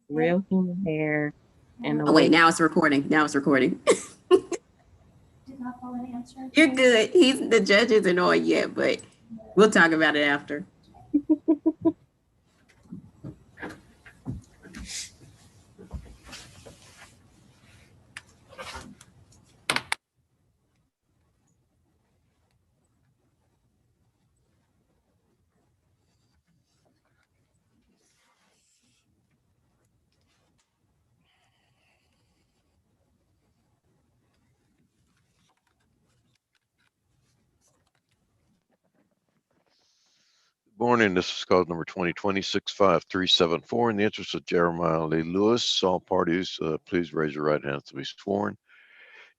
real human hair, and the Oh, wait, way now it's recording. Now it's recording. Did not pull any answer. You're good. The judge isn't on yet, but we'll talk about it after. Morning, this is cause number 2020-65374. In the interest of Jeremiah Lee Lewis, all parties, please raise your right hand to be sworn. You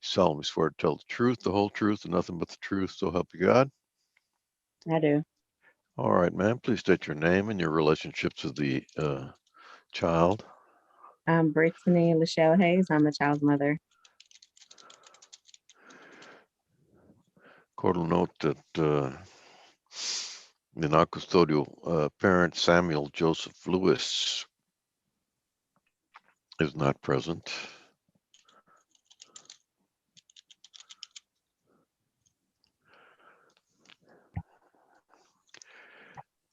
solemnly swear to tell the truth, the whole truth, and nothing but the truth, so help you God. I do. All right, ma'am, please state your name and your relationship to the child. I'm Brittany Lachelle Hayes. I'm the child's mother. Court will note that the non-custodial parent, Samuel Joseph Lewis, is not present.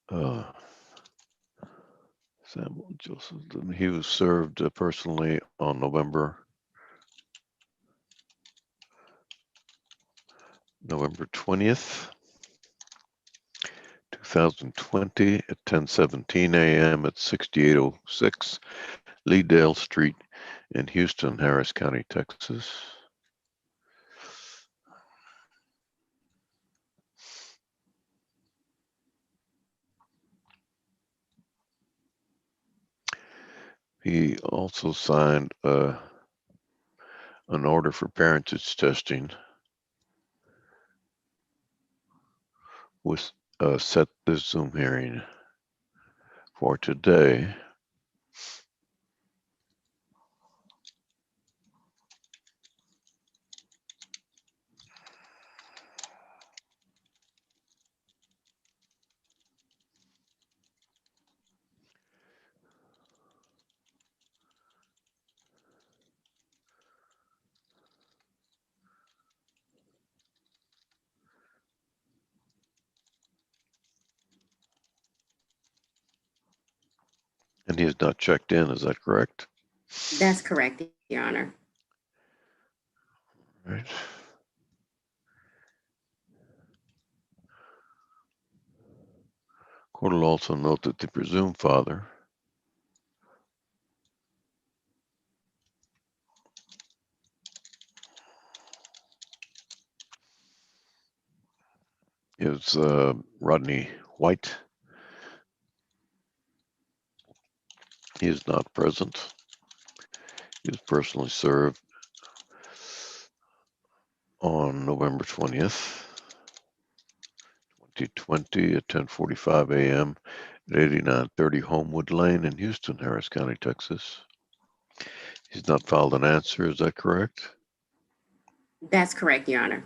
Samuel Joseph, he was served personally on November 20th, 2020 at 10:17 a.m. at 6806 Leedale Street in Houston, Harris County, Texas. He also signed an order for parentage testing, with set this Zoom hearing for today. And he has not checked in, is that correct? That's correct, Your Honor. Right. Court will also note that the presumed father is Rodney White. He is not present. He was personally served on November 20th, 2020 at 10:45 a.m. at 8930 Homewood Lane in Houston, Harris County, Texas. He's not filed an answer, is that correct? That's correct, Your Honor.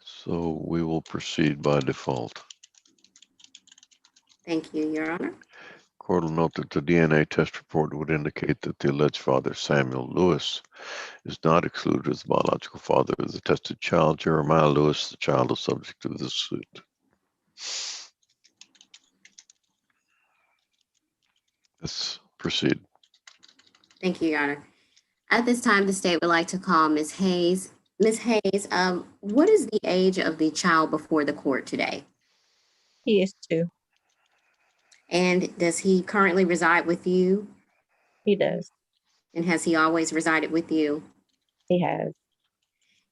So we will proceed by default. Thank you, Your Honor. Court will note that the DNA test report would indicate that the alleged father, Samuel Lewis, is not excluded as the biological father of the tested child, Jeremiah Lewis. The child is subject to this suit. Let's proceed. Thank you, Your Honor. At this time, the state would like to call Ms. Hayes. Ms. Hayes, what is the age of the child before the court today? He is 2. And does he currently reside with you? He does. And has he always resided with you? He has.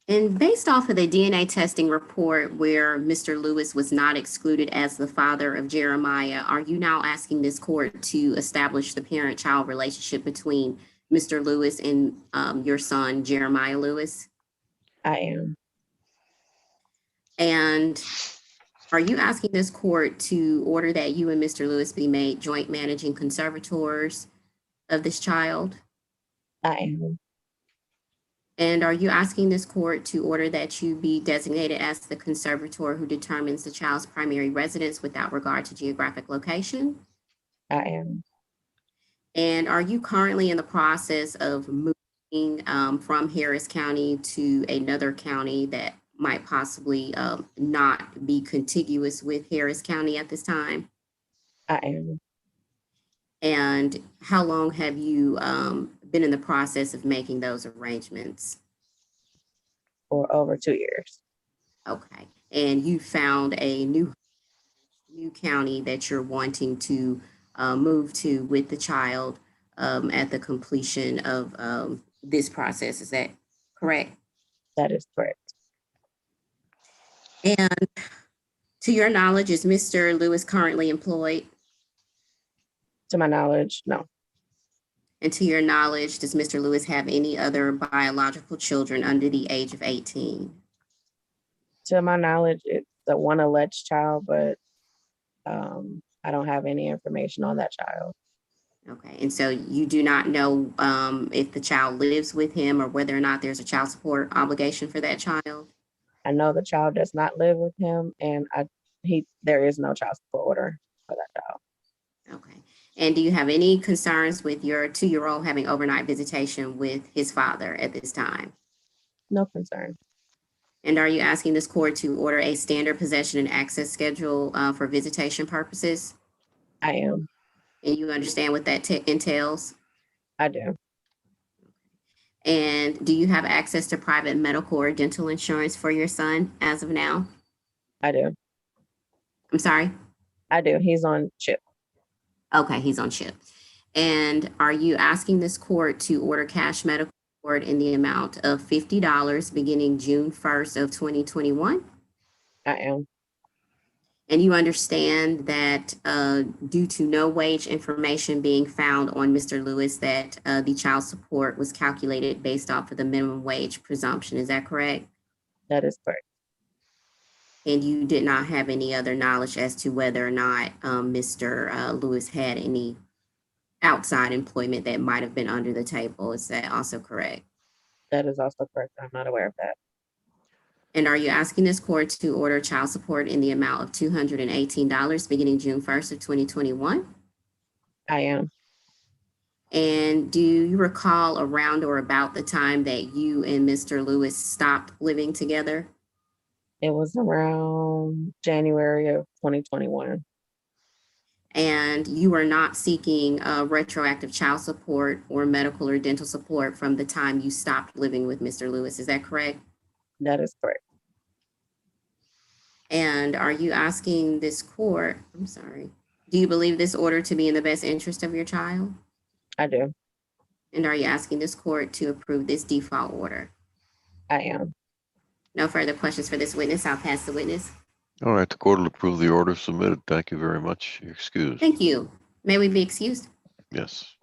And based off of the DNA testing report where Mr. Lewis was not excluded as the father of Jeremiah, are you now asking this court to establish the parent-child relationship between Mr. Lewis and your son, Jeremiah Lewis? I am. And are you asking this court to order that you and Mr. Lewis be made joint managing conservators of this child? I am. And are you asking this court to order that you be designated as the conservator who determines the child's primary residence without regard to geographic location? I am. And are you currently in the process of moving from Harris County to another county that might possibly not be contiguous with Harris County at this time? I am. And how long have you been in the process of making those arrangements? For over 2 years. Okay. And you found a new county that you're wanting to move to with the child at the completion of this process. Is that correct? That is correct. And to your knowledge, is Mr. Lewis currently employed? To my knowledge, no. And to your knowledge, does Mr. Lewis have any other biological children under the age of 18? To my knowledge, it's the one alleged child, but I don't have any information on that child. Okay, and so you do not know if the child lives with him or whether or not there's a child support obligation for that child? I know the child does not live with him, and there is no child support order for that child. Okay. And do you have any concerns with your 2-year-old having overnight visitation with his father at this time? No concern. And are you asking this court to order a standard possession and access schedule for visitation purposes? I am. And you understand what that entails? I do. And do you have access to private medical or dental insurance for your son as of now? I do. I'm sorry? I do. He's on CHIP. Okay, he's on CHIP. And are you asking this court to order cash medical support in the amount of $50 beginning June 1st of 2021? I am. And you understand that due to no wage information being found on Mr. Lewis, that the child support was calculated based off of the minimum wage presumption. Is that correct? That is correct. And you did not have any other knowledge as to whether or not Mr. Lewis had any outside employment that might have been under the table. Is that also correct? That is also correct. I'm not aware of that. And are you asking this court to order child support in the amount of $218 beginning June 1st of 2021? I am. And do you recall around or about the time that you and Mr. Lewis stopped living together? It was around January of 2021. And you are not seeking retroactive child support or medical or dental support from the time you stopped living with Mr. Lewis. Is that correct? That is correct. And are you asking this court, I'm sorry, do you believe this order to be in the best interest of your child? I do. And are you asking this court to approve this default order? I am. No further questions for this witness. I'll pass the witness. All right, the court will approve the order submitted. Thank you very much. You're excused. Thank you. May we be excused? Yes.